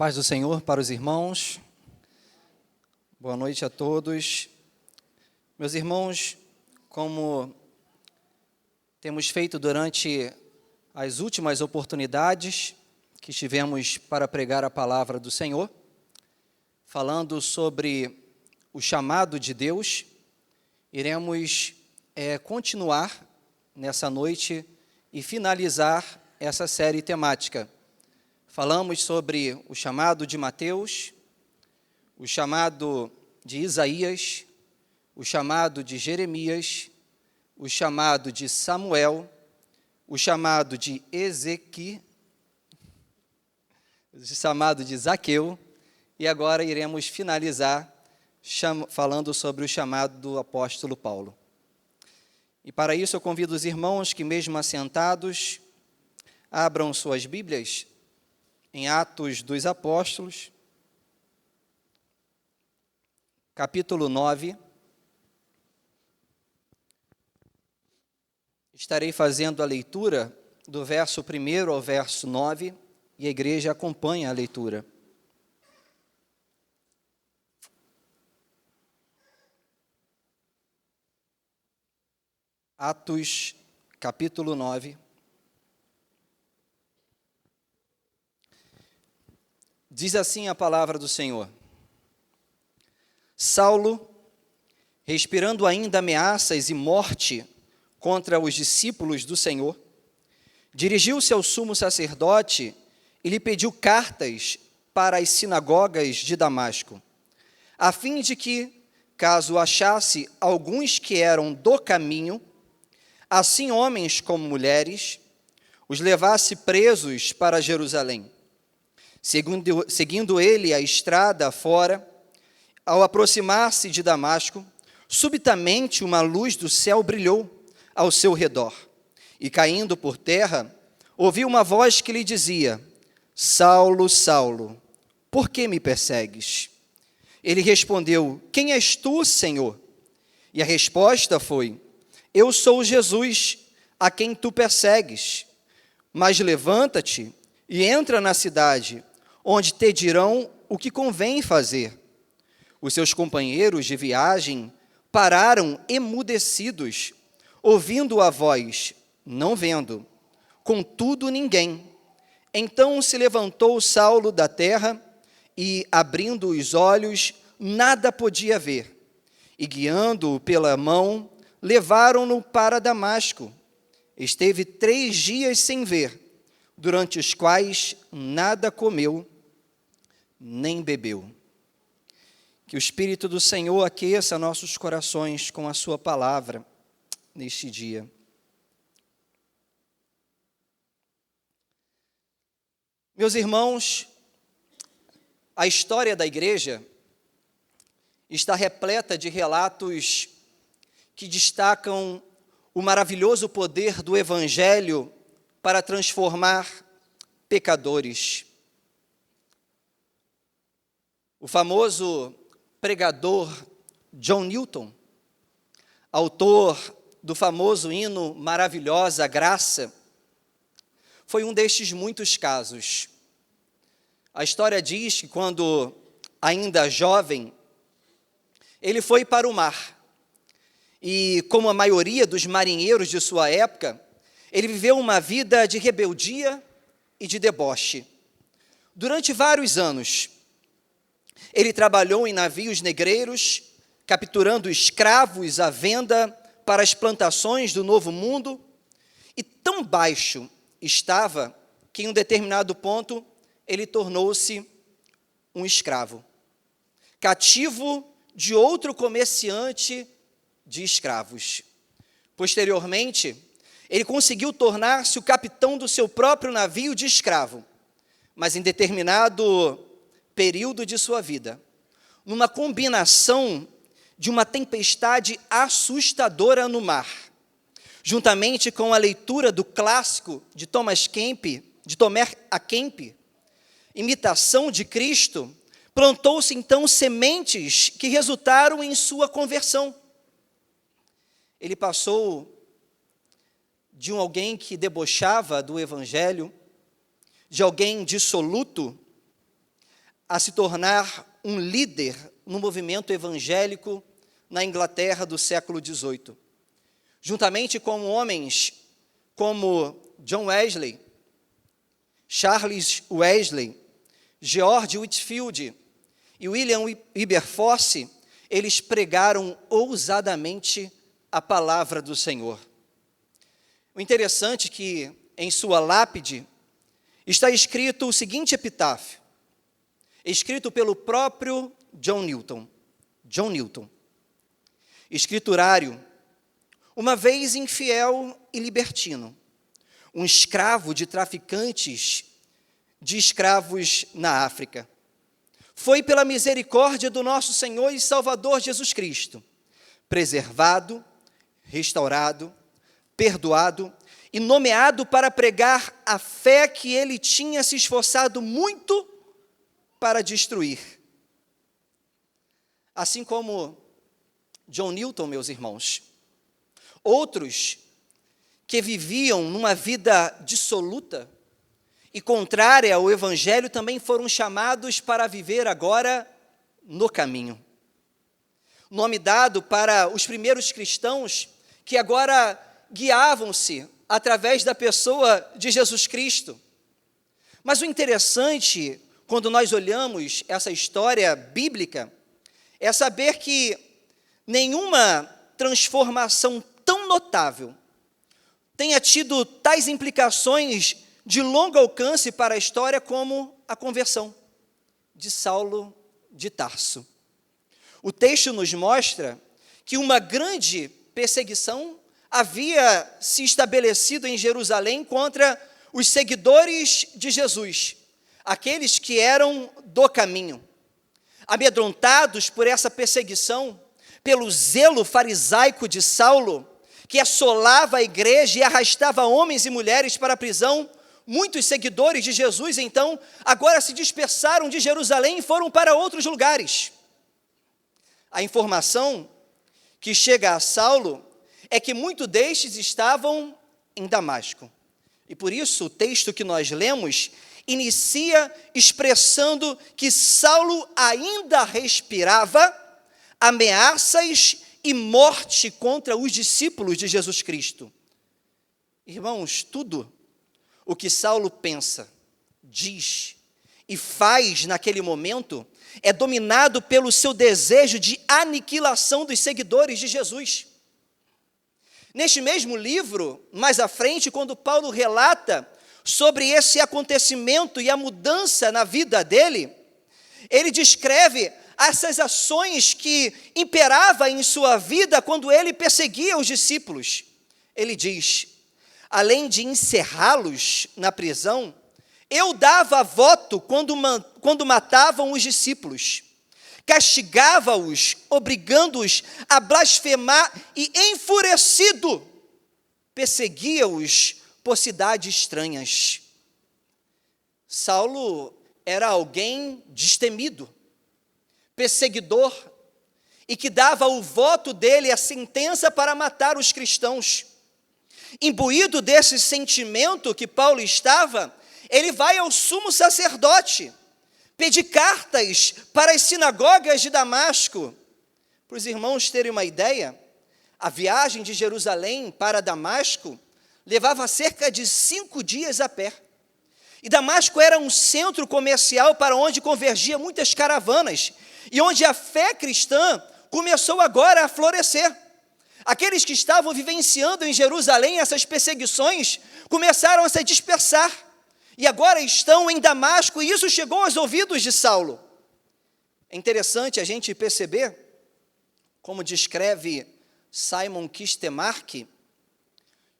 Paz do Senhor para os irmãos, boa noite a todos. Meus irmãos, como temos feito durante as últimas oportunidades que tivemos para pregar a palavra do Senhor, falando sobre o chamado de Deus, iremos continuar nessa noite e finalizar essa série temática. Falamos sobre o chamado de Mateus, o chamado de Isaías, o chamado de Jeremias, o chamado de Samuel, o chamado de Zaqueu, e agora iremos finalizar falando sobre o chamado do apóstolo Paulo. E para isso eu convido os irmãos que, mesmo assentados, abram suas Bíblias em Atos dos Apóstolos, capítulo 9. Estarei fazendo a leitura do verso 1 ao verso 9, e a igreja acompanha a leitura. Atos, capítulo 9. Diz assim a palavra do Senhor: Saulo, respirando ainda ameaças e morte contra os discípulos do Senhor, dirigiu-se ao sumo sacerdote e lhe pediu cartas para as sinagogas de Damasco, a fim de que, caso achasse alguns que eram do caminho, assim homens como mulheres, os levasse presos para Jerusalém. Seguindo ele a estrada fora, ao aproximar-se de Damasco, subitamente uma luz do céu brilhou ao seu redor, e caindo por terra, ouviu uma voz que lhe dizia: Saulo, Saulo, por que me persegues? Ele respondeu: Quem és tu, Senhor? E a resposta foi: Eu sou Jesus, a quem tu persegues. Mas levanta-te e entra na cidade, onde te dirão o que convém fazer. Os seus companheiros de viagem pararam emudecidos, ouvindo a voz, não vendo, contudo ninguém. Então se levantou Saulo da terra e, abrindo os olhos, nada podia ver. E guiando-o pela mão, levaram-no para Damasco. Esteve 3 dias sem ver, durante os quais nada comeu, nem bebeu. Que o Espírito do Senhor aqueça nossos corações com a sua palavra neste dia. Meus irmãos, a história da igreja está repleta de relatos que destacam o maravilhoso poder do Evangelho para transformar pecadores. O famoso pregador John Newton, autor do famoso hino Maravilhosa Graça, foi um destes muitos casos. A história diz que quando ainda jovem, ele foi para o mar. E, como a maioria dos marinheiros de sua época, ele viveu uma vida de rebeldia e de deboche. Durante vários anos, ele trabalhou em navios negreiros, capturando escravos à venda para as plantações do Novo Mundo, e tão baixo estava que, em um determinado ponto, ele tornou-se um escravo, cativo de outro comerciante de escravos. Posteriormente, ele conseguiu tornar-se o capitão do seu próprio navio de escravo, mas em determinado período de sua vida, numa combinação de uma tempestade assustadora no mar, juntamente com a leitura do clássico de Thomas à Kempis, Imitação de Cristo, plantou-se então sementes que resultaram em sua conversão. Ele passou de alguém que debochava do Evangelho, de alguém dissoluto, a se tornar um líder no movimento evangélico na Inglaterra do século XVIII. Juntamente com homens como John Wesley, Charles Wesley, George Whitefield e William Wilberforce, eles pregaram ousadamente a palavra do Senhor. O interessante é que em sua lápide está escrito o seguinte epitáfio, escrito pelo próprio John Newton, escriturário: uma vez infiel e libertino, um escravo de traficantes de escravos na África, foi pela misericórdia do nosso Senhor e Salvador Jesus Cristo, preservado, restaurado, perdoado e nomeado para pregar a fé que ele tinha se esforçado muito para destruir. Assim como John Newton, meus irmãos, outros que viviam numa vida dissoluta e contrária ao Evangelho também foram chamados para viver agora no caminho. Nome dado para os primeiros cristãos que agora guiavam-se através da pessoa de Jesus Cristo. Mas o interessante, quando nós olhamos essa história bíblica, é saber que nenhuma transformação tão notável tenha tido tais implicações de longo alcance para a história como a conversão de Saulo de Tarso. O texto nos mostra que uma grande perseguição havia se estabelecido em Jerusalém contra os seguidores de Jesus, aqueles que eram do caminho. Amedrontados por essa perseguição, pelo zelo farisaico de Saulo, que assolava a igreja e arrastava homens e mulheres para a prisão, muitos seguidores de Jesus, então, agora se dispersaram de Jerusalém e foram para outros lugares. A informação que chega a Saulo é que muitos destes estavam em Damasco. E por isso o texto que nós lemos inicia expressando que Saulo ainda respirava ameaças e morte contra os discípulos de Jesus Cristo. Irmãos, tudo o que Saulo pensa, diz e faz naquele momento é dominado pelo seu desejo de aniquilação dos seguidores de Jesus. Neste mesmo livro, mais à frente, quando Paulo relata sobre esse acontecimento e a mudança na vida dele, ele descreve essas ações que imperavam em sua vida quando ele perseguia os discípulos. Ele diz: além de encerrá-los na prisão, eu dava voto quando matavam os discípulos, castigava-os, obrigando-os a blasfemar e, enfurecido, perseguia-os por cidades estranhas. Saulo era alguém destemido, perseguidor, e que dava o voto dele, a sentença para matar os cristãos. Imbuído desse sentimento que Paulo estava, ele vai ao sumo sacerdote, pedir cartas para as sinagogas de Damasco. Para os irmãos terem uma ideia, a viagem de Jerusalém para Damasco levava cerca de 5 dias a pé. E Damasco era um centro comercial para onde convergiam muitas caravanas, e onde a fé cristã começou agora a florescer. Aqueles que estavam vivenciando em Jerusalém essas perseguições começaram a se dispersar, e agora estão em Damasco, e isso chegou aos ouvidos de Saulo. É interessante a gente perceber, como descreve Simon Kistemaker,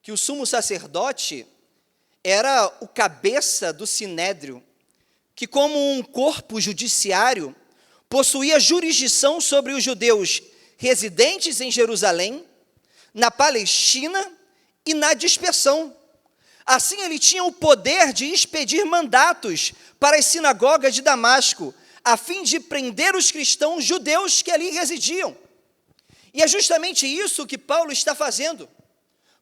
que o sumo sacerdote era o cabeça do sinédrio, que como um corpo judiciário, possuía jurisdição sobre os judeus residentes em Jerusalém, na Palestina e na dispersão. Assim, ele tinha o poder de expedir mandatos para as sinagogas de Damasco, a fim de prender os cristãos judeus que ali residiam. E é justamente isso que Paulo está fazendo.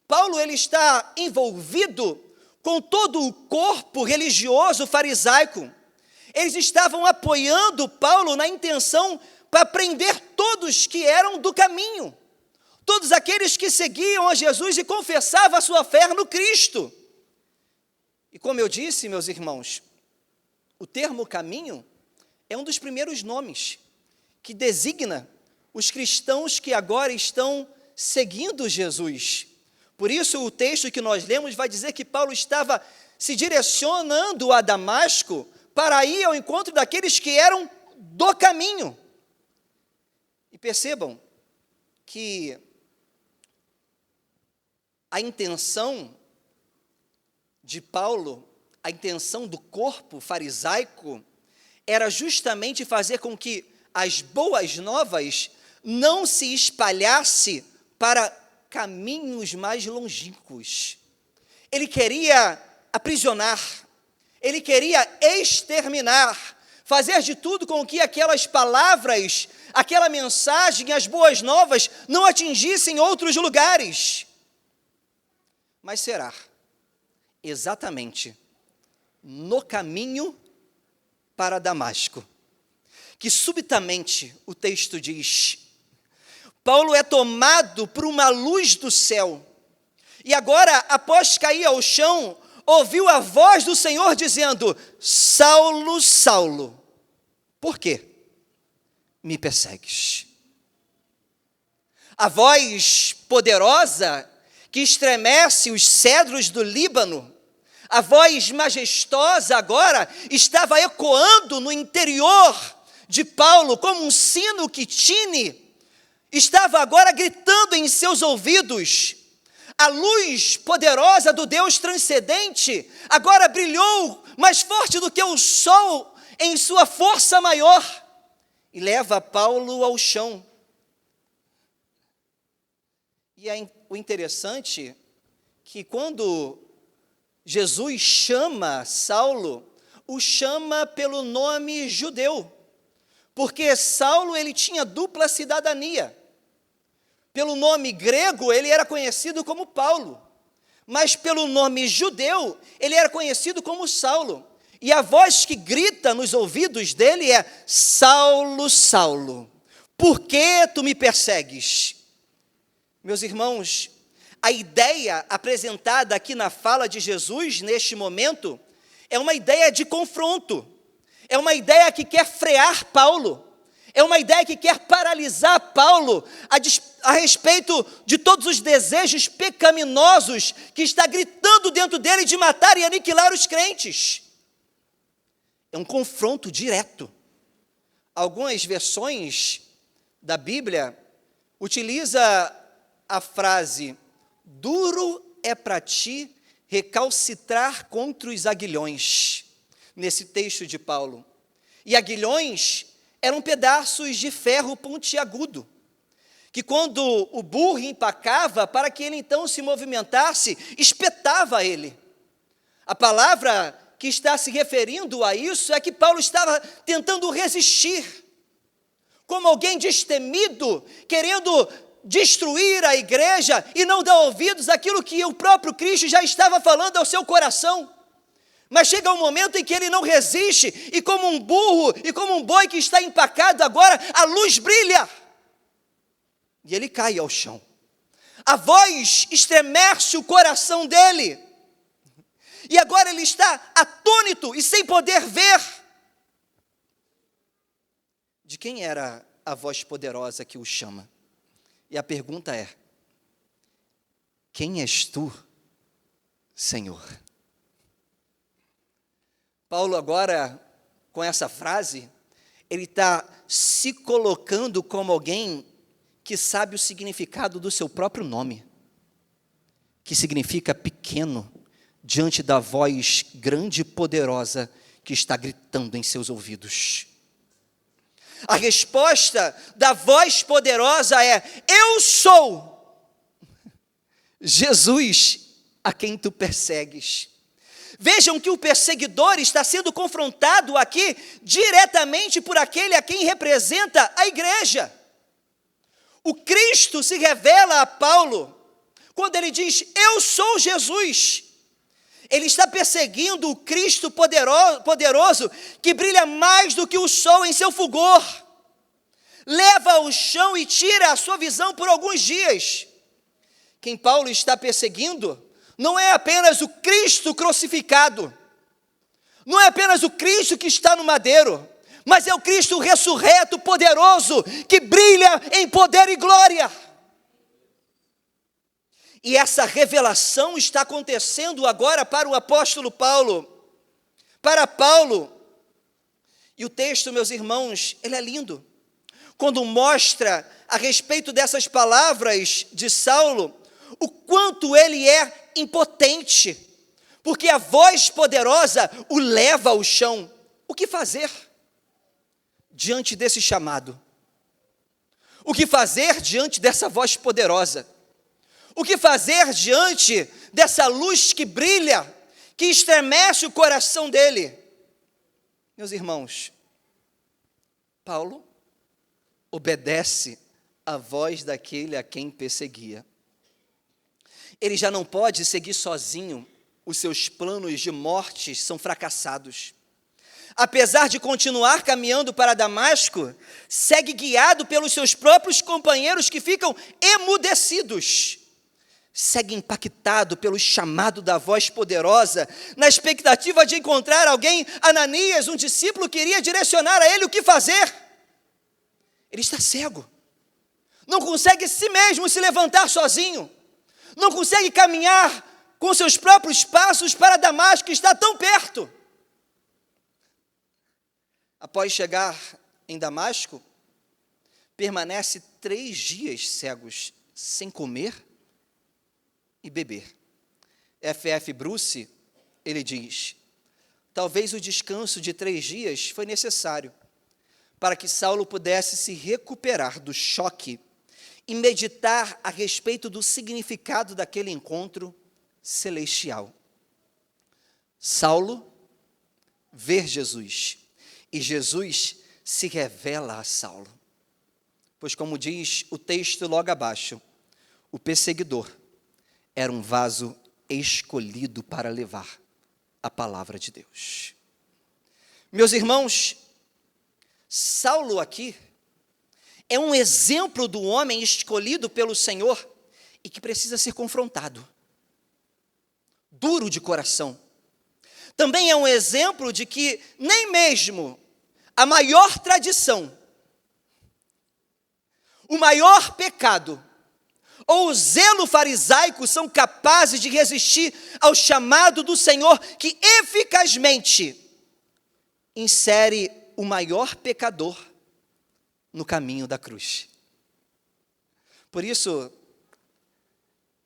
Paulo ele está envolvido com todo o corpo religioso farisaico. Eles estavam apoiando Paulo na intenção para prender todos que eram do caminho, todos aqueles que seguiam a Jesus e confessavam a sua fé no Cristo. E como eu disse, meus irmãos, o termo caminho é um dos primeiros nomes que designa os cristãos que agora estão seguindo Jesus. Por isso, o texto que nós lemos vai dizer que Paulo estava se direcionando a Damasco para ir ao encontro daqueles que eram do caminho. E percebam que a intenção de Paulo, a intenção do corpo farisaico, era justamente fazer com que as boas novas não se espalhasse para caminhos mais longínquos. Ele queria aprisionar, ele queria exterminar, fazer de tudo com que aquelas palavras, aquela mensagem, as boas novas, não atingissem outros lugares. Mas será exatamente no caminho para Damasco que subitamente o texto diz: Paulo é tomado por uma luz do céu, e agora, após cair ao chão, ouviu a voz do Senhor dizendo: Saulo, Saulo, por quê me persegues? A voz poderosa que estremece os cedros do Líbano, a voz majestosa agora estava ecoando no interior de Paulo, como um sino que tine, estava agora gritando em seus ouvidos. A luz poderosa do Deus transcendente agora brilhou mais forte do que o sol em sua força maior e leva Paulo ao chão. E o interessante que quando Jesus chama Saulo, o chama pelo nome judeu, porque Saulo ele tinha dupla cidadania. Pelo nome grego ele era conhecido como Paulo, mas pelo nome judeu ele era conhecido como Saulo. E a voz que grita nos ouvidos dele é: Saulo, Saulo, por que tu me persegues? Meus irmãos, a ideia apresentada aqui na fala de Jesus, neste momento, é uma ideia de confronto, é uma ideia que quer frear Paulo, é uma ideia que quer paralisar Paulo a respeito de todos os desejos pecaminosos que está gritando dentro dele de matar e aniquilar os crentes. É um confronto direto. Algumas versões da Bíblia utilizam a frase: duro é para ti recalcitrar contra os aguilhões, nesse texto de Paulo. E aguilhões eram pedaços de ferro pontiagudo, que quando o burro empacava, para que ele então se movimentasse, espetava ele. A palavra que está se referindo a isso é que Paulo estava tentando resistir, como alguém destemido, querendo destruir a igreja e não dar ouvidos àquilo que o próprio Cristo já estava falando ao seu coração. Mas chega um momento em que ele não resiste, e como um burro e como um boi que está empacado agora, a luz brilha, e ele cai ao chão. A voz estremece o coração dele, e agora ele está atônito e sem poder ver. De quem era a voz poderosa que o chama? E a pergunta é: quem és tu, Senhor? Paulo agora, com essa frase, ele está se colocando como alguém que sabe o significado do seu próprio nome, que significa pequeno, diante da voz grande e poderosa que está gritando em seus ouvidos. A resposta da voz poderosa é: eu sou Jesus a quem tu persegues. Vejam que o perseguidor está sendo confrontado aqui diretamente por aquele a quem representa a igreja. O Cristo se revela a Paulo quando ele diz: eu sou Jesus. Ele está perseguindo o Cristo poderoso que brilha mais do que o sol em seu fulgor. Leva ao chão e tira a sua visão por alguns dias. Quem Paulo está perseguindo não é apenas o Cristo crucificado, não é apenas o Cristo que está no madeiro, mas é o Cristo ressurreto, poderoso, que brilha em poder e glória. E essa revelação está acontecendo agora para o apóstolo Paulo, para Paulo. E o texto, meus irmãos, ele é lindo. Quando mostra a respeito dessas palavras de Saulo, o quanto ele é impotente, porque a voz poderosa o leva ao chão. O que fazer diante desse chamado? O que fazer diante dessa voz poderosa? O que fazer diante dessa luz que brilha, que estremece o coração dele? Meus irmãos, Paulo obedece à voz daquele a quem perseguia. Ele já não pode seguir sozinho, os seus planos de morte são fracassados. Apesar de continuar caminhando para Damasco, segue guiado pelos seus próprios companheiros que ficam emudecidos. Segue impactado pelo chamado da voz poderosa, na expectativa de encontrar alguém, Ananias, um discípulo que iria direcionar a ele o que fazer. Ele está cego, não consegue si mesmo se levantar sozinho, não consegue caminhar com seus próprios passos para Damasco, que está tão perto. Após chegar em Damasco, permanece 3 dias cegos, sem comer e beber. F.F. Bruce, ele diz: talvez o descanso de 3 dias foi necessário para que Saulo pudesse se recuperar do choque e meditar a respeito do significado daquele encontro celestial. Saulo vê Jesus e Jesus se revela a Saulo. Pois, como diz o texto logo abaixo, o perseguidor era um vaso escolhido para levar a palavra de Deus. Meus irmãos, Saulo aqui é um exemplo do homem escolhido pelo Senhor e que precisa ser confrontado, duro de coração. Também é um exemplo de que nem mesmo a maior tradição, o maior pecado ou o zelo farisaico são capazes de resistir ao chamado do Senhor, que eficazmente insere o maior pecador no caminho da cruz. Por isso,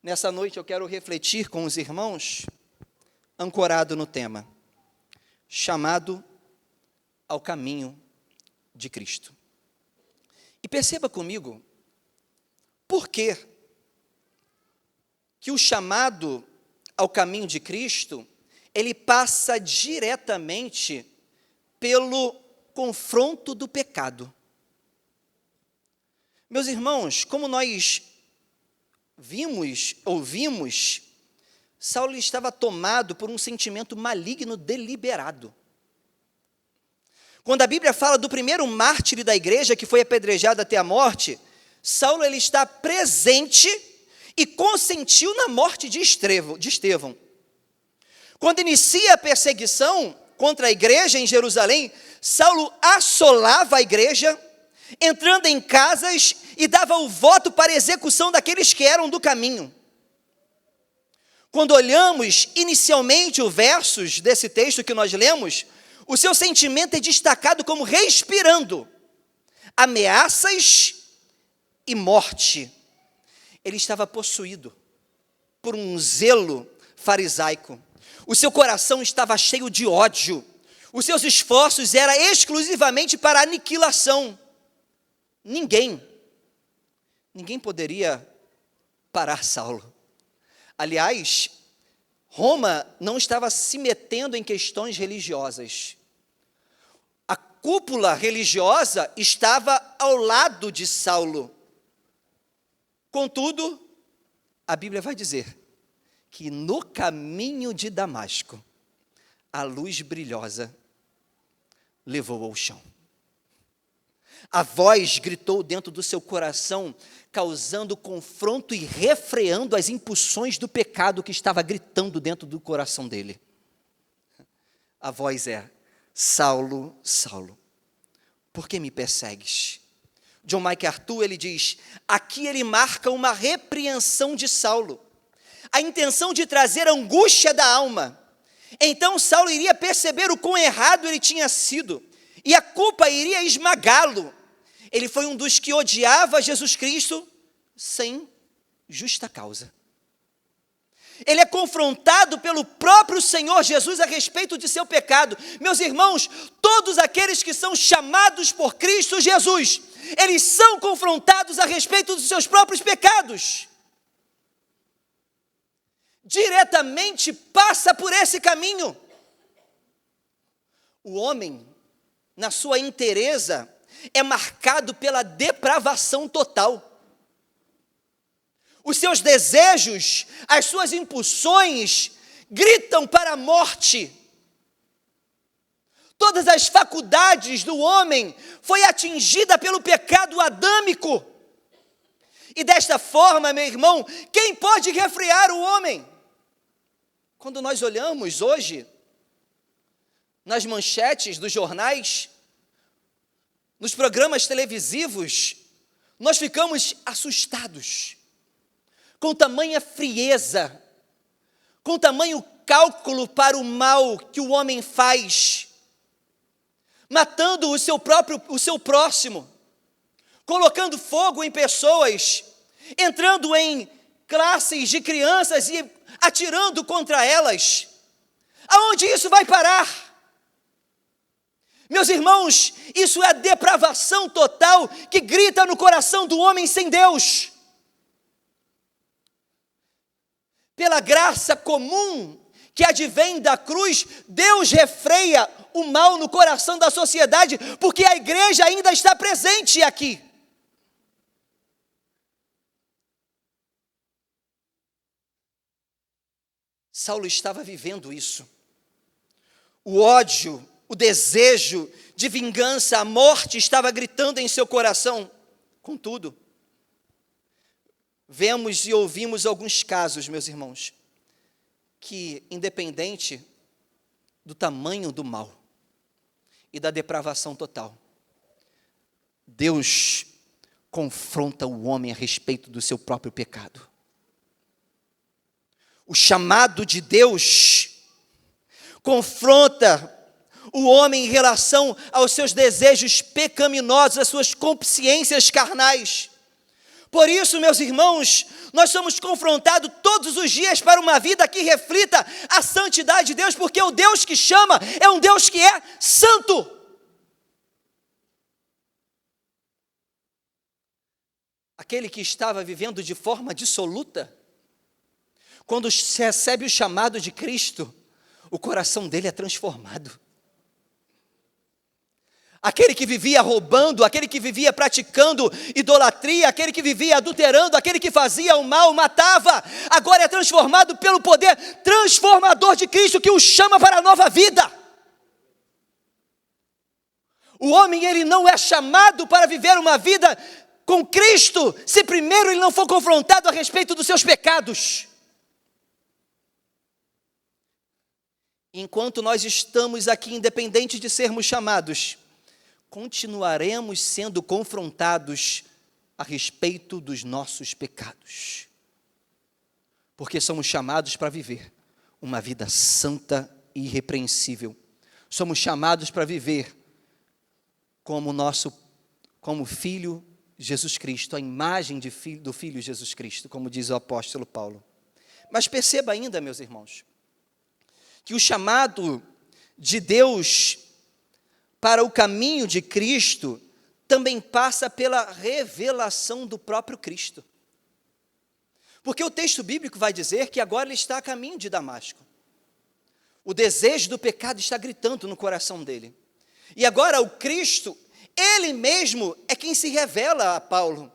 nessa noite eu quero refletir com os irmãos, ancorado no tema, chamado ao caminho de Cristo. E perceba comigo, por que o chamado ao caminho de Cristo, ele passa diretamente pelo confronto do pecado. Meus irmãos, como nós ouvimos, Saulo estava tomado por um sentimento maligno deliberado. Quando a Bíblia fala do primeiro mártir da igreja que foi apedrejado até a morte, Saulo ele está presente e consentiu na morte de Estevão. Quando inicia a perseguição contra a igreja em Jerusalém, Saulo assolava a igreja, entrando em casas e dava o voto para a execução daqueles que eram do caminho. Quando olhamos inicialmente os versos desse texto que nós lemos, o seu sentimento é destacado como respirando ameaças e morte. Ele estava possuído por um zelo farisaico. O seu coração estava cheio de ódio. Os seus esforços eram exclusivamente para aniquilação. Ninguém poderia parar Saulo. Aliás, Roma não estava se metendo em questões religiosas. A cúpula religiosa estava ao lado de Saulo. Contudo, a Bíblia vai dizer que no caminho de Damasco, a luz brilhosa levou ao chão. A voz gritou dentro do seu coração, causando confronto e refreando as impulsões do pecado que estava gritando dentro do coração dele. A voz é: Saulo, Saulo, por que me persegues? John MacArthur, ele diz, aqui ele marca uma repreensão de Saulo, a intenção de trazer angústia da alma. Então Saulo iria perceber o quão errado ele tinha sido, e a culpa iria esmagá-lo. Ele foi um dos que odiava Jesus Cristo sem justa causa. Ele é confrontado pelo próprio Senhor Jesus a respeito de seu pecado. Meus irmãos, todos aqueles que são chamados por Cristo Jesus, eles são confrontados a respeito dos seus próprios pecados. Diretamente passa por esse caminho. O homem, na sua inteireza, é marcado pela depravação total. Os seus desejos, as suas impulsões, gritam para a morte. Todas as faculdades do homem foi atingida pelo pecado adâmico. E desta forma, meu irmão, quem pode refrear o homem? Quando nós olhamos hoje, nas manchetes dos jornais, nos programas televisivos, nós ficamos assustados com tamanha frieza, com tamanho cálculo para o mal que o homem faz, matando o seu próximo, colocando fogo em pessoas, entrando em classes de crianças e atirando contra elas. Aonde isso vai parar? Meus irmãos, isso é a depravação total que grita no coração do homem sem Deus. Pela graça comum que advém da cruz, Deus refreia o mal no coração da sociedade, porque a igreja ainda está presente aqui. Saulo estava vivendo isso. O ódio, o desejo de vingança, a morte estava gritando em seu coração. Contudo, vemos e ouvimos alguns casos, meus irmãos, que independente do tamanho do mal e da depravação total, Deus confronta o homem a respeito do seu próprio pecado. O chamado de Deus confronta o homem em relação aos seus desejos pecaminosos, às suas consciências carnais. Por isso, meus irmãos, nós somos confrontados todos os dias para uma vida que reflita a santidade de Deus, porque o Deus que chama é um Deus que é santo. Aquele que estava vivendo de forma dissoluta, quando recebe o chamado de Cristo, o coração dele é transformado. Aquele que vivia roubando, aquele que vivia praticando idolatria, aquele que vivia adulterando, aquele que fazia o mal, matava, agora é transformado pelo poder transformador de Cristo que o chama para a nova vida. O homem, ele não é chamado para viver uma vida com Cristo, se primeiro ele não for confrontado a respeito dos seus pecados. Enquanto nós estamos aqui, independente de sermos chamados, continuaremos sendo confrontados a respeito dos nossos pecados. Porque somos chamados para viver uma vida santa e irrepreensível. Somos chamados para viver como Filho Jesus Cristo, a imagem do Filho Jesus Cristo, como diz o apóstolo Paulo. Mas perceba ainda, meus irmãos, que o chamado de Deus para o caminho de Cristo também passa pela revelação do próprio Cristo. Porque o texto bíblico vai dizer que agora ele está a caminho de Damasco. O desejo do pecado está gritando no coração dele. E agora o Cristo, ele mesmo é quem se revela a Paulo.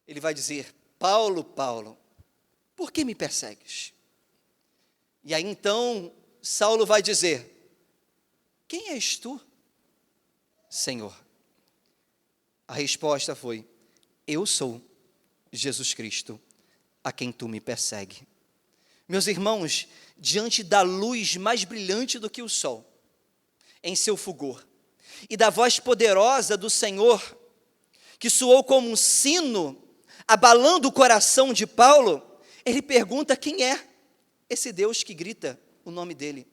Ele vai dizer: Paulo, Paulo, por que me persegues? E aí então Saulo vai dizer: quem és tu, Senhor? A resposta foi: eu sou Jesus Cristo, a quem tu me persegue. Meus irmãos, diante da luz mais brilhante do que o sol, em seu fulgor, e da voz poderosa do Senhor, que soou como um sino, abalando o coração de Paulo, ele pergunta quem é esse Deus que grita o nome dele.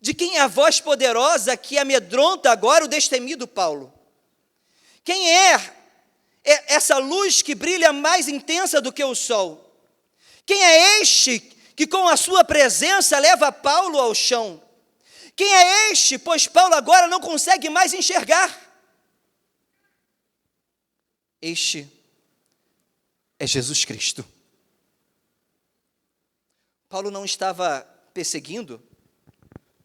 De quem é a voz poderosa que amedronta agora o destemido Paulo? Quem é essa luz que brilha mais intensa do que o sol? Quem é este que com a sua presença leva Paulo ao chão? Quem é este, pois Paulo agora não consegue mais enxergar? Este é Jesus Cristo. Paulo não estava perseguindo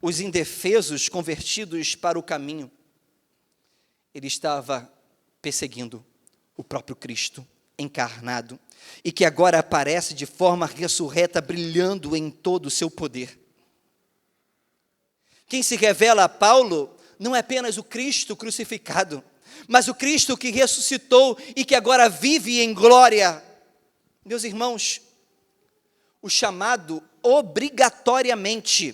os indefesos convertidos para o caminho. Ele estava perseguindo o próprio Cristo encarnado, e que agora aparece de forma ressurreta, brilhando em todo o seu poder. Quem se revela a Paulo não é apenas o Cristo crucificado, mas o Cristo que ressuscitou e que agora vive em glória. Meus irmãos, o chamado obrigatoriamente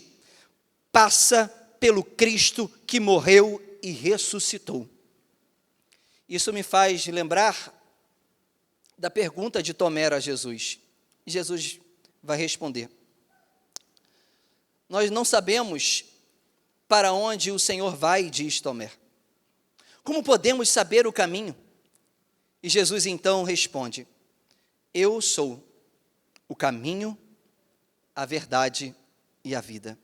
passa pelo Cristo que morreu e ressuscitou. Isso me faz lembrar da pergunta de Tomé a Jesus. E Jesus vai responder: nós não sabemos para onde o Senhor vai, diz Tomé. Como podemos saber o caminho? E Jesus então responde: eu sou o caminho, a verdade e a vida.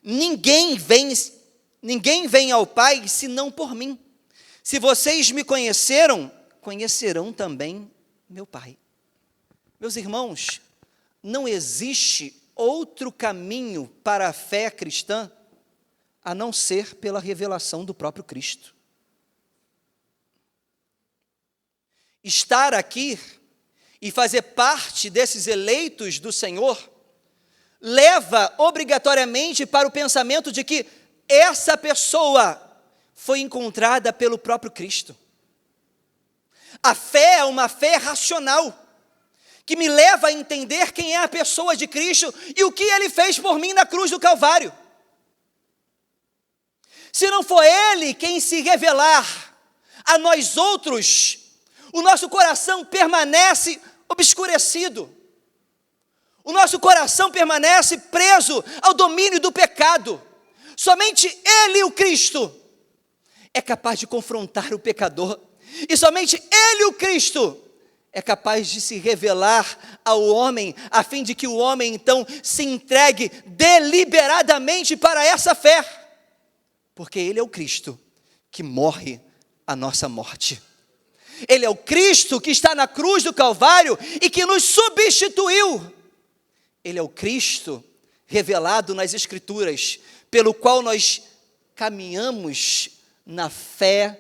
Ninguém vem ao Pai senão por mim. Se vocês me conheceram, conhecerão também meu Pai. Meus irmãos, não existe outro caminho para a fé cristã a não ser pela revelação do próprio Cristo. Estar aqui e fazer parte desses eleitos do Senhor leva obrigatoriamente para o pensamento de que essa pessoa foi encontrada pelo próprio Cristo. A fé é uma fé racional, que me leva a entender quem é a pessoa de Cristo e o que Ele fez por mim na cruz do Calvário. Se não for Ele quem se revelar a nós outros, o nosso coração permanece obscurecido. O nosso coração permanece preso ao domínio do pecado. Somente Ele, o Cristo, é capaz de confrontar o pecador. E somente Ele, o Cristo, é capaz de se revelar ao homem, a fim de que o homem, então, se entregue deliberadamente para essa fé. Porque Ele é o Cristo que morre a nossa morte. Ele é o Cristo que está na cruz do Calvário e que nos substituiu. Ele é o Cristo revelado nas Escrituras, pelo qual nós caminhamos na fé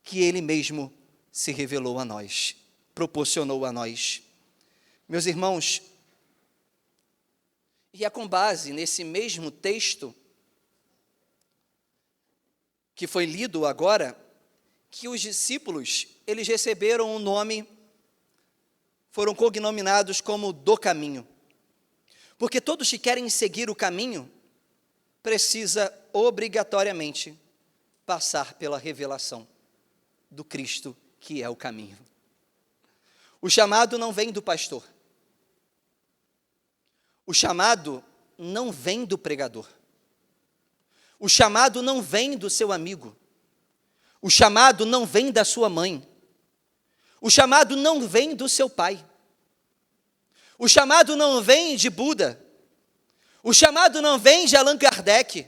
que Ele mesmo se revelou a nós, proporcionou a nós. Meus irmãos, e é com base nesse mesmo texto que foi lido agora, que os discípulos, eles receberam um nome, foram cognominados como do caminho. Porque todos que querem seguir o caminho, precisa obrigatoriamente passar pela revelação do Cristo, que é o caminho. O chamado não vem do pastor. O chamado não vem do pregador. O chamado não vem do seu amigo. O chamado não vem da sua mãe. O chamado não vem do seu pai. O chamado não vem de Buda. O chamado não vem de Allan Kardec.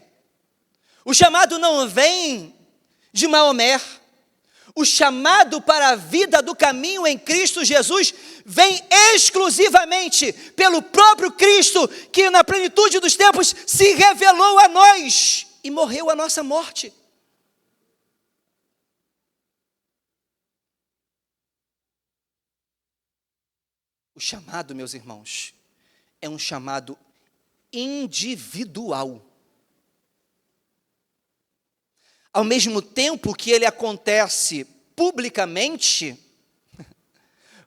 O chamado não vem de Maomé. O chamado para a vida do caminho em Cristo Jesus vem exclusivamente pelo próprio Cristo, que na plenitude dos tempos se revelou a nós e morreu a nossa morte. O chamado, meus irmãos, é um chamado individual. Ao mesmo tempo que ele acontece publicamente,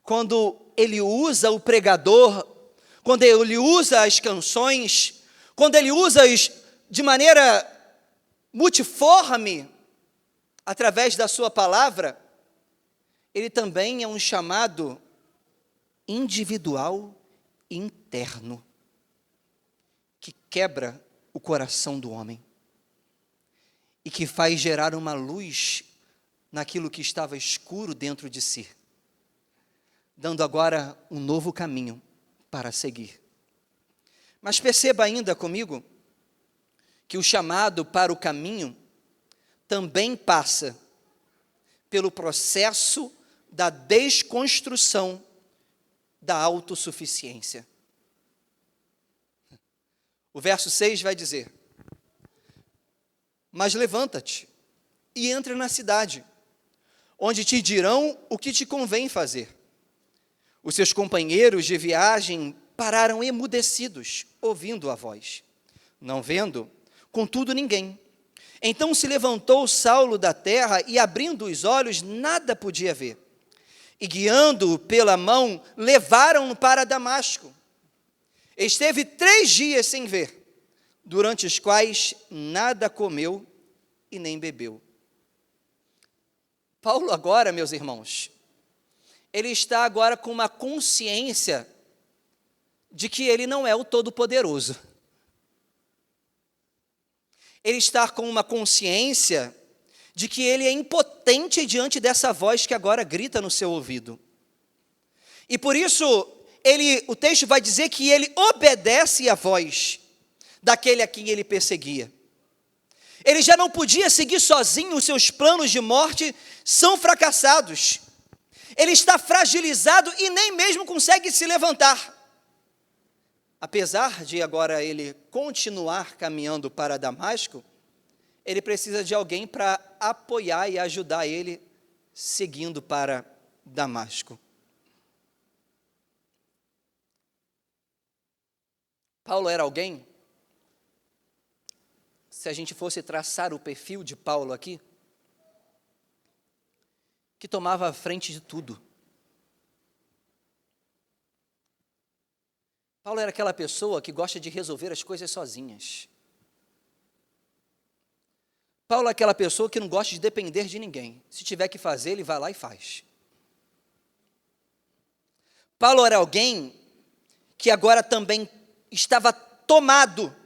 quando ele usa o pregador, quando ele usa as canções, quando ele usa-as de maneira multiforme, através da sua palavra, ele também é um chamado individual e interno, que quebra o coração do homem e que faz gerar uma luz naquilo que estava escuro dentro de si, dando agora um novo caminho para seguir. Mas perceba ainda comigo que o chamado para o caminho também passa pelo processo da desconstrução da autossuficiência. O verso 6 vai dizer: mas levanta-te e entra na cidade, onde te dirão o que te convém fazer. Os seus companheiros de viagem pararam emudecidos, ouvindo a voz, não vendo, contudo, ninguém. Então se levantou Saulo da terra e, abrindo os olhos, nada podia ver. E, guiando-o pela mão, levaram-no para Damasco. Esteve 3 dias sem ver, durante os quais nada comeu e nem bebeu. Paulo agora, meus irmãos, ele está agora com uma consciência de que ele não é o Todo-Poderoso. Ele está com uma consciência de que ele é impotente diante dessa voz que agora grita no seu ouvido. E por isso, o texto vai dizer que ele obedece à voz daquele a quem ele perseguia. Ele já não podia seguir sozinho, os seus planos de morte são fracassados. Ele está fragilizado e nem mesmo consegue se levantar. Apesar de agora ele continuar caminhando para Damasco, ele precisa de alguém para apoiar e ajudar ele seguindo para Damasco. Paulo era alguém, se a gente fosse traçar o perfil de Paulo aqui, que tomava a frente de tudo. Paulo era aquela pessoa que gosta de resolver as coisas sozinhas. Paulo é aquela pessoa que não gosta de depender de ninguém. Se tiver que fazer, ele vai lá e faz. Paulo era alguém que agora também estava tomado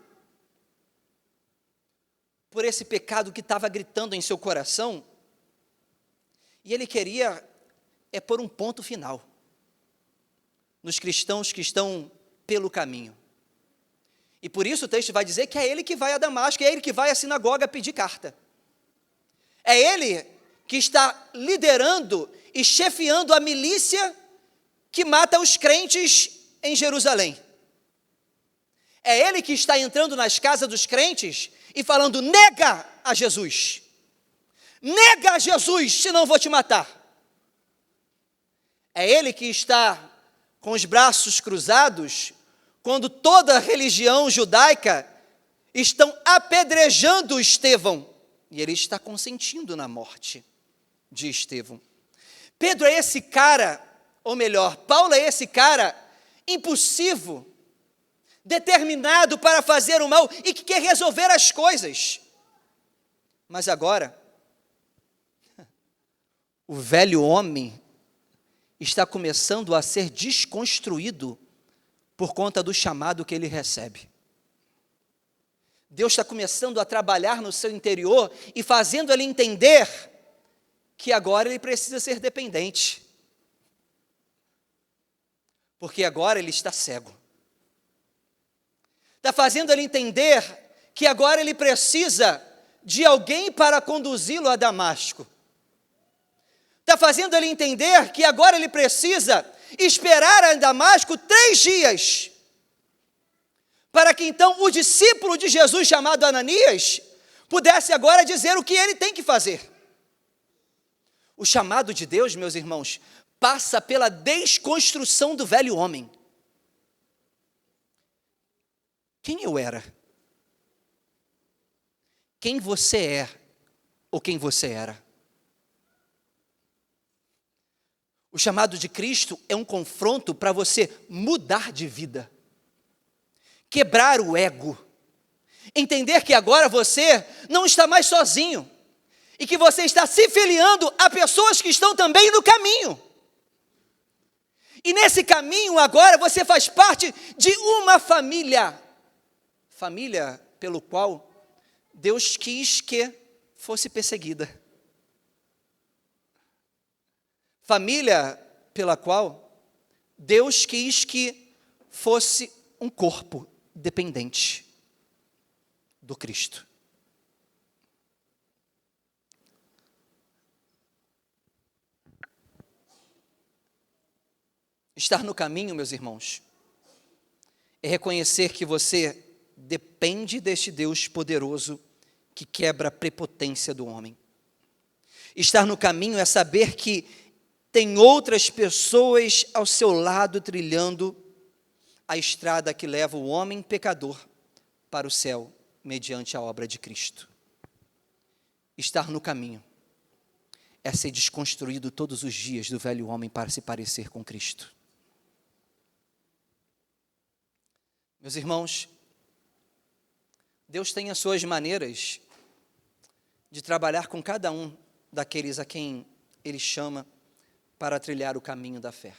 por esse pecado que estava gritando em seu coração, e ele queria pôr um ponto final nos cristãos que estão pelo caminho. E por isso o texto vai dizer que é ele que vai a Damasco, é ele que vai à sinagoga pedir carta. É ele que está liderando e chefiando a milícia que mata os crentes em Jerusalém. É ele que está entrando nas casas dos crentes e falando: nega a Jesus. Nega a Jesus, senão vou te matar. É ele que está com os braços cruzados, quando toda a religião judaica estão apedrejando Estevão, e ele está consentindo na morte de Estevão. Pedro é esse cara, ou melhor, Paulo é esse cara impulsivo, determinado para fazer o mal e que quer resolver as coisas. Mas agora, o velho homem está começando a ser desconstruído por conta do chamado que ele recebe. Deus está começando a trabalhar no seu interior e fazendo ele entender que agora ele precisa ser dependente. Porque agora ele está cego. Está fazendo ele entender que agora ele precisa de alguém para conduzi-lo a Damasco. Está fazendo ele entender que agora ele precisa esperar em Damasco 3 dias, para que então o discípulo de Jesus, chamado Ananias, pudesse agora dizer o que ele tem que fazer. O chamado de Deus, meus irmãos, passa pela desconstrução do velho homem. quem eu era, quem você é ou quem você era. O chamado de Cristo é um confronto para você mudar de vida, quebrar o ego, entender que agora você não está mais sozinho e que você está se filiando a pessoas que estão também no caminho. E nesse caminho agora você faz parte de uma família, família pelo qual Deus quis que fosse perseguida. Família pela qual Deus quis que fosse um corpo dependente do Cristo. Estar no caminho, meus irmãos, é reconhecer que você depende deste Deus poderoso que quebra a prepotência do homem. Estar no caminho é saber que tem outras pessoas ao seu lado trilhando a estrada que leva o homem pecador para o céu, mediante a obra de Cristo. Estar no caminho é ser desconstruído todos os dias do velho homem para se parecer com Cristo. Meus irmãos, Deus tem as suas maneiras de trabalhar com cada um daqueles a quem Ele chama para trilhar o caminho da fé.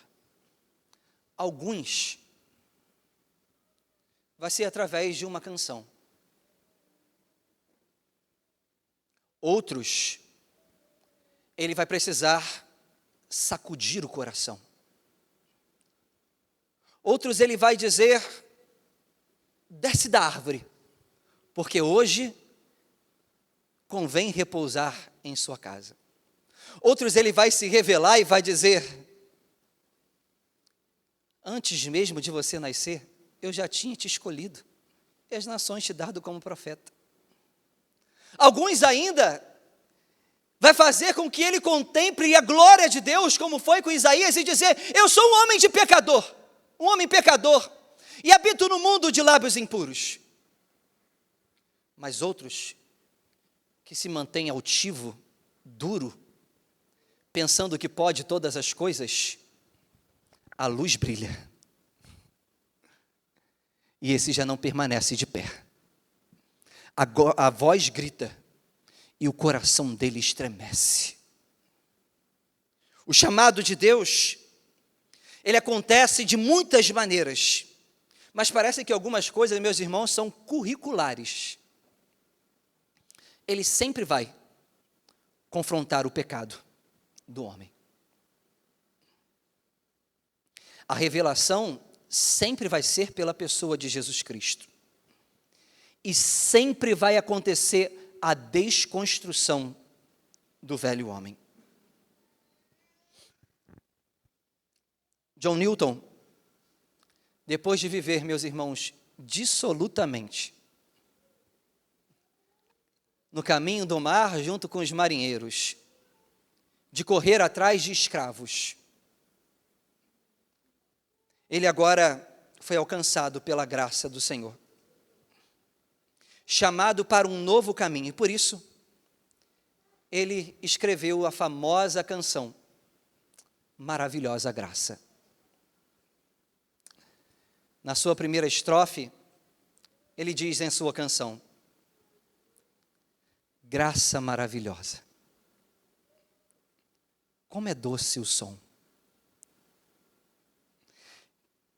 Alguns vai ser através de uma canção. Outros, Ele vai precisar sacudir o coração. Outros Ele vai dizer: desce da árvore, porque hoje convém repousar em sua casa. Outros Ele vai se revelar e vai dizer: antes mesmo de você nascer, eu já tinha te escolhido, e as nações te dado como profeta. Alguns ainda vai fazer com que ele contemple a glória de Deus, como foi com Isaías, e dizer: eu sou um homem de pecador, um homem pecador, e habito no mundo de lábios impuros. Mas outros que se mantêm altivo, duro, pensando que pode todas as coisas, a luz brilha. E esse já não permanece de pé. A voz grita e o coração dele estremece. O chamado de Deus, ele acontece de muitas maneiras, mas parece que algumas coisas, meus irmãos, são curriculares. Ele sempre vai confrontar o pecado do homem. A revelação sempre vai ser pela pessoa de Jesus Cristo. E sempre vai acontecer a desconstrução do velho homem. John Newton, depois de viver, meus irmãos, dissolutamente no caminho do mar junto com os marinheiros, de correr atrás de escravos, ele agora foi alcançado pela graça do Senhor, chamado para um novo caminho, e por isso ele escreveu a famosa canção Maravilhosa Graça. Na sua primeira estrofe, ele diz em sua canção: graça maravilhosa, como é doce o som,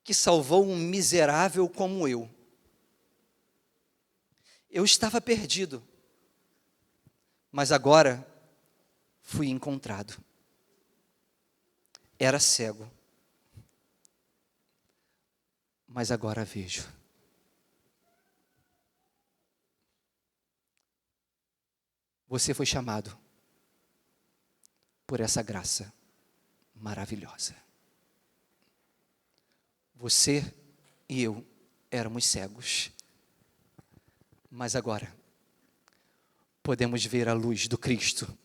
que salvou um miserável como eu. Eu estava perdido, mas agora fui encontrado. Era cego, mas agora vejo. Você foi chamado por essa graça maravilhosa. Você e eu éramos cegos, mas agora podemos ver a luz do Cristo,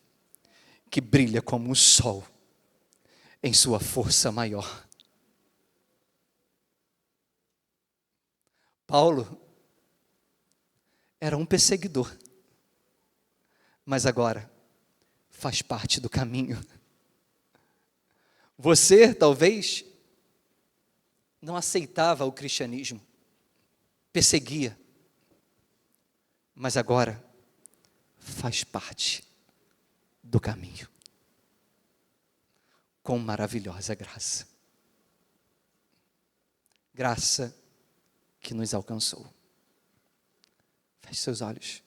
que brilha como o sol em sua força maior. Paulo, era um perseguidor, mas agora faz parte do caminho. Você, talvez, não aceitava o cristianismo, perseguia, mas agora faz parte do caminho. Com maravilhosa graça. Graça que nos alcançou. Feche seus olhos.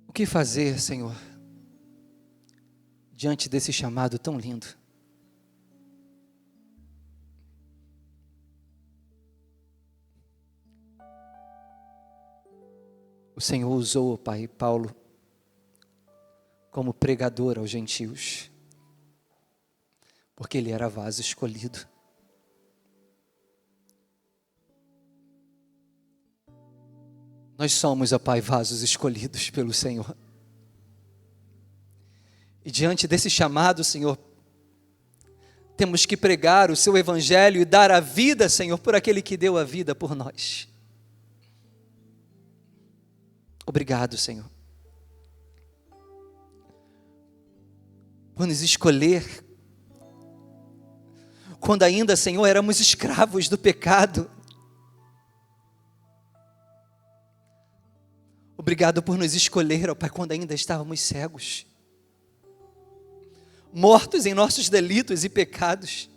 O que fazer, Senhor, diante desse chamado tão lindo? O Senhor usou, Pai, Paulo como pregador aos gentios, porque ele era vaso escolhido. Nós somos, ó Pai, vasos escolhidos pelo Senhor. E diante desse chamado, Senhor, temos que pregar o seu evangelho e dar a vida, Senhor, por aquele que deu a vida por nós. Obrigado, Senhor, por nos escolher, quando ainda, Senhor, éramos escravos do pecado. Obrigado por nos escolher, ó Pai, quando ainda estávamos cegos, mortos em nossos delitos e pecados.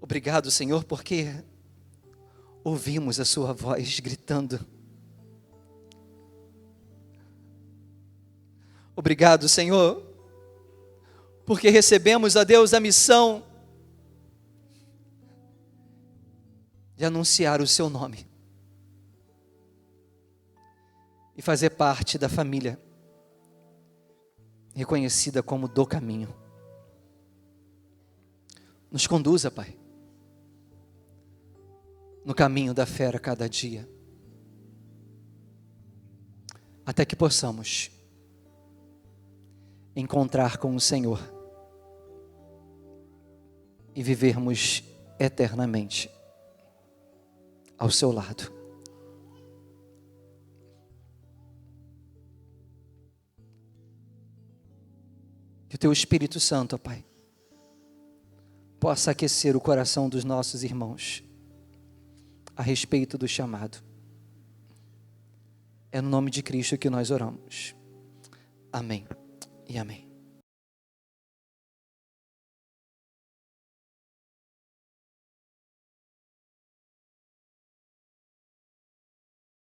Obrigado, Senhor, porque ouvimos a sua voz gritando. Obrigado, Senhor, porque recebemos, ó Deus, a missão de anunciar o seu nome e fazer parte da família reconhecida como do caminho. Nos conduza, Pai, no caminho da fé a cada dia, até que possamos encontrar com o Senhor e vivermos eternamente ao seu lado. Que o Teu Espírito Santo, ó Pai, possa aquecer o coração dos nossos irmãos a respeito do chamado. É no nome de Cristo que nós oramos. Amém e amém.